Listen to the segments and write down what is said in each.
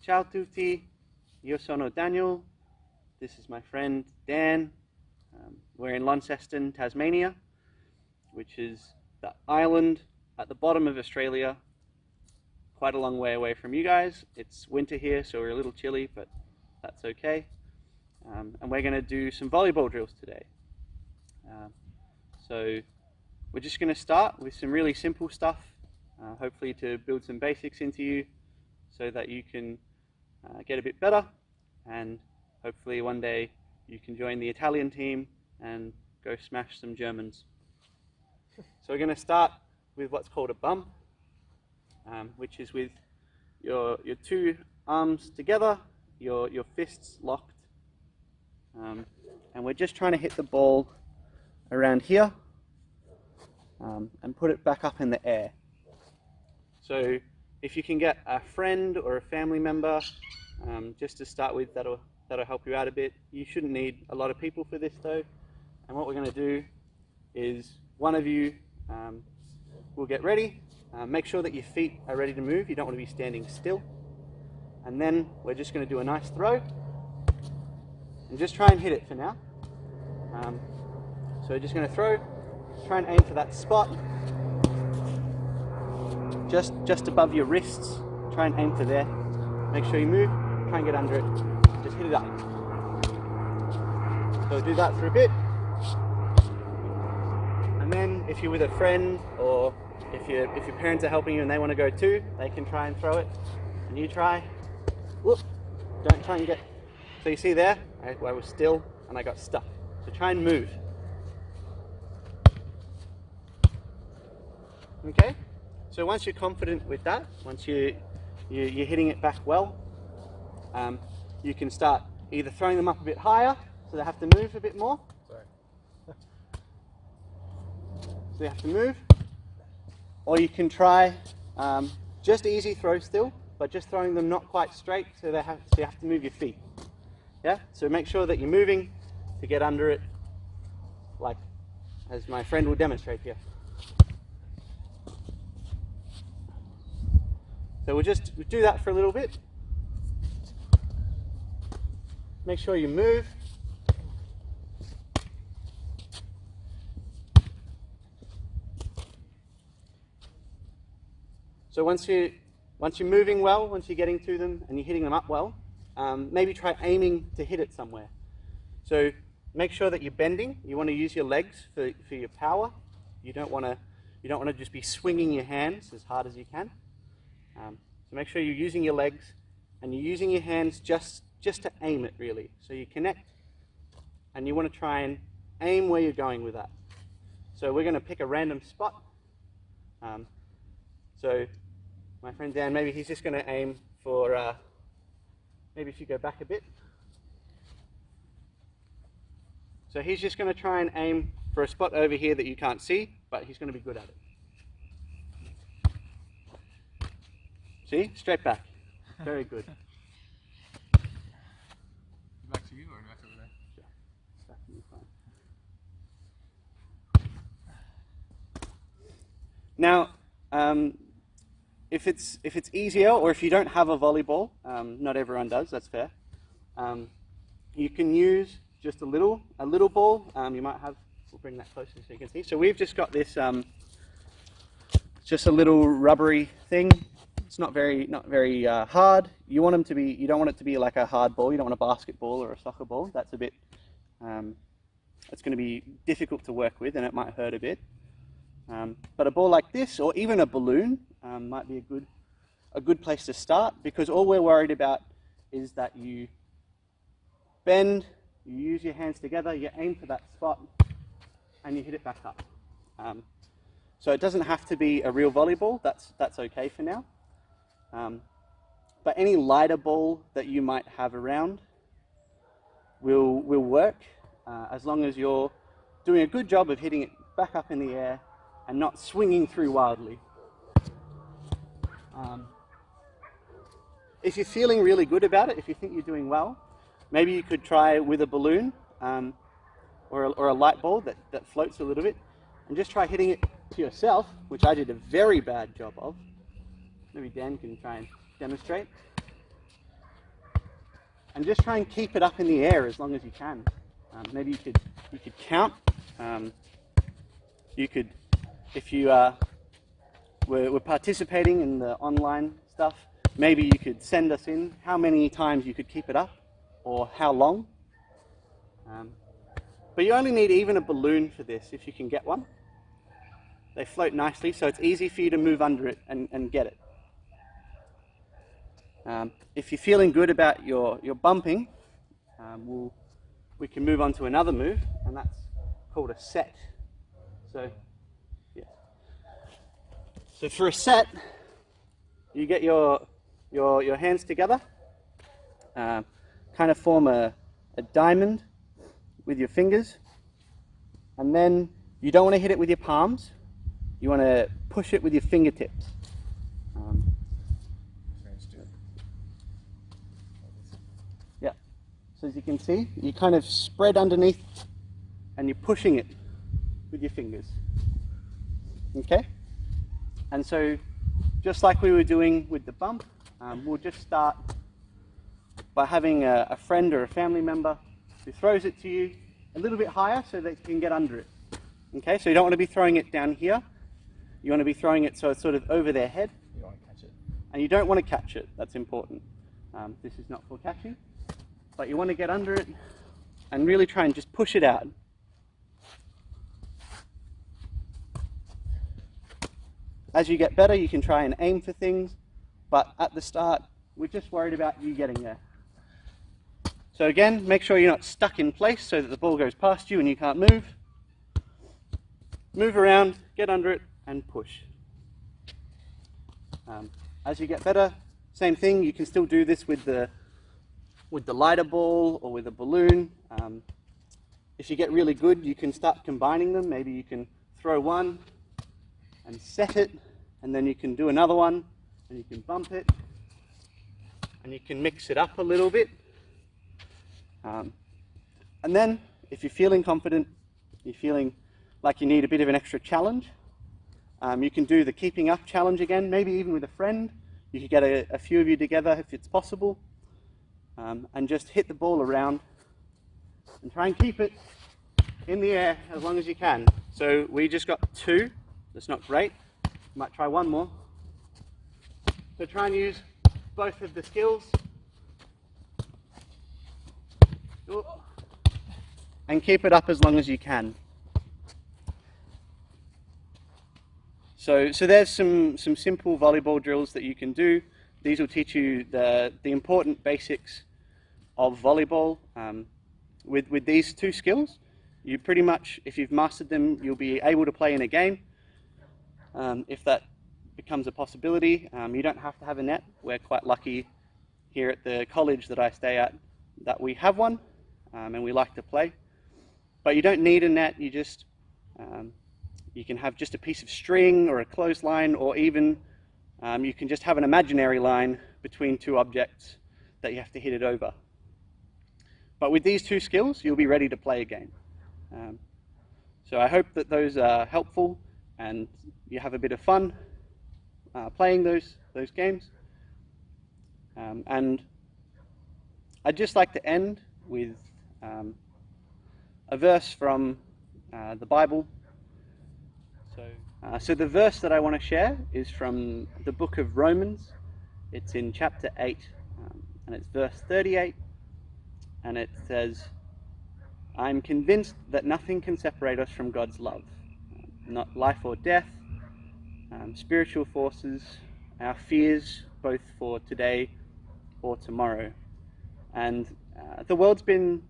Ciao tutti, io sono Daniel. This is my friend Dan. We're in Launceston, Tasmania, which is the island at the bottom of Australia, quite a long way away from you guys. It's winter here, so we're a little chilly, but that's okay. And we're going to do some volleyball drills today. So we're just going to start with some really simple stuff, hopefully to build some basics into you so that you can get a bit better, and hopefully one day you can join the Italian team and go smash some Germans. So we're going to start with what's called a bump, which is with your two arms together, your fists locked, and we're just trying to hit the ball around here and put it back up in the air. So if you can get a friend or a family member just to start with, that'll help you out a bit. You shouldn't need a lot of people for this though. And what we're going to do is one of you will get ready. Make sure that your feet are ready to move. You don't want to be standing still. And then we're just going to do a nice throw and just try and hit it for now. So we're just going to throw, try and aim for that spot just above your wrists. Try and aim for there. Make sure you move, try and get under it, just hit it up. So do that for a bit. And then if you're with a friend, or if your parents are helping you and they want to go too, they can try and throw it. And you try. Whoop. Don't try and get... So you see there, I was still and I got stuck. So try and move. Okay? So once you're confident with that, once you're hitting it back well, you can start either throwing them up a bit higher, so they have to move a bit more. Sorry. So they have to move. Or you can try just easy throw still, but just throwing them not quite straight, so you have to move your feet. Yeah? So make sure that you're moving to get under it, like as my friend will demonstrate here. So we'll do that for a little bit. Make sure you move. So once you're moving well, once you're getting to them and you're hitting them up well, maybe try aiming to hit it somewhere. So make sure that you're bending. You want to use your legs for your power. You don't want to just be swinging your hands as hard as you can. So make sure you're using your legs and you're using your hands just to aim it, really. So you connect and you want to try and aim where you're going with that. So we're going to pick a random spot. So my friend Dan, maybe he's just going to aim for, maybe if you go back a bit. So he's just going to try and aim for a spot over here that you can't see, but he's going to be good at it. See? Straight back. Very good. Back to you or back over there? Sure. Back to you, fine. Now, if it's easier, or if you don't have a volleyball, not everyone does, that's fair. You can use just a little ball. You might have, we'll bring that closer so you can see. So we've just got this, just a little rubbery thing. It's not very hard. You want them to be. You don't want it to be like a hard ball. You don't want a basketball or a soccer ball. That's a bit. It's going to be difficult to work with, and it might hurt a bit. But a ball like this, or even a balloon, might be a good place to start, because all we're worried about is that you bend, you use your hands together, you aim for that spot, and you hit it back up. So it doesn't have to be a real volleyball. That's okay for now. But any lighter ball that you might have around will work, as long as you're doing a good job of hitting it back up in the air and not swinging through wildly. If you're feeling really good about it, if you think you're doing well, maybe you could try with a balloon or a light ball that floats a little bit, and just try hitting it to yourself, which I did a very bad job of. Maybe Dan can try and demonstrate. and just try and keep it up in the air as long as you can. Maybe you could count. You could, if you were participating in the online stuff, maybe you could send us in how many times you could keep it up or how long. But you only need even a balloon for this if you can get one. They float nicely, so it's easy for you to move under it and get it. If you're feeling good about your bumping, we can move on to another move, and that's called a set. So, yeah. So for a set, you get your hands together, kind of form a diamond with your fingers, and then you don't want to hit it with your palms. You want to push it with your fingertips. Yeah. So as you can see, you kind of spread underneath and you're pushing it with your fingers. Okay? And so just like we were doing with the bump, we'll just start by having a friend or a family member who throws it to you a little bit higher so that you can get under it. Okay, so you don't want to be throwing it down here. You want to be throwing it so it's sort of over their head. You don't want to catch it. And you don't want to catch it. That's important. This is not for catching. But you want to get under it and really try and just push it out. As you get better, you can try and aim for things. But at the start, we're just worried about you getting there. So again, make sure you're not stuck in place so that the ball goes past you and you can't move. Move around, get under it, and push. As you get better, same thing. You can still do this with the lighter ball or with a balloon. If you get really good, you can start combining them. Maybe you can throw one and set it, and then you can do another one, and you can bump it, and you can mix it up a little bit. And then, if you're feeling confident, you're feeling like you need a bit of an extra challenge, you can do the keeping up challenge again, maybe even with a friend. You could get a few of you together if it's possible, and just hit the ball around and try and keep it in the air as long as you can. So we just got 2. That's not great. Might try one more. So try and use both of the skills. And keep it up as long as you can. So there's some simple volleyball drills that you can do. These will teach you the important basics of volleyball. With these 2 skills, you pretty much, if you've mastered them, you'll be able to play in a game. If that becomes a possibility, you don't have to have a net. We're quite lucky here at the college that I stay at that we have one, and we like to play. But you don't need a net. You just you can have just a piece of string or a clothesline, or even you can just have an imaginary line between 2 objects that you have to hit it over. But with these 2 skills, you'll be ready to play a game. So I hope that those are helpful and you have a bit of fun playing those games. And I'd just like to end with a verse from the Bible. So the verse that I want to share is from the book of Romans. It's in chapter 8, and it's verse 38, and it says, "I'm convinced that nothing can separate us from God's love, not life or death, spiritual forces, our fears, both for today or tomorrow." And the world's been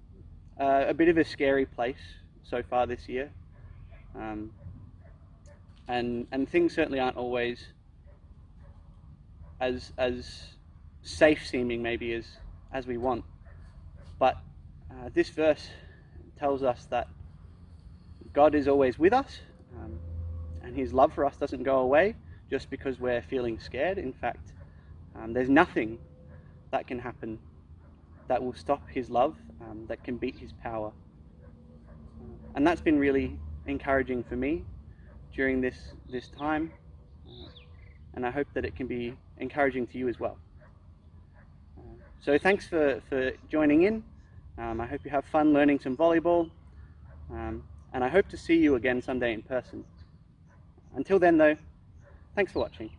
a bit of a scary place so far this year. And things certainly aren't always as safe seeming maybe as we want. But this verse tells us that God is always with us, and his love for us doesn't go away just because we're feeling scared. In fact, there's nothing that can happen that will stop his love, that can beat his power. And that's been really encouraging for me during this time, and I hope that it can be encouraging to you as well. So thanks for joining in. I hope you have fun learning some volleyball, and I hope to see you again someday in person. Until then though, thanks for watching.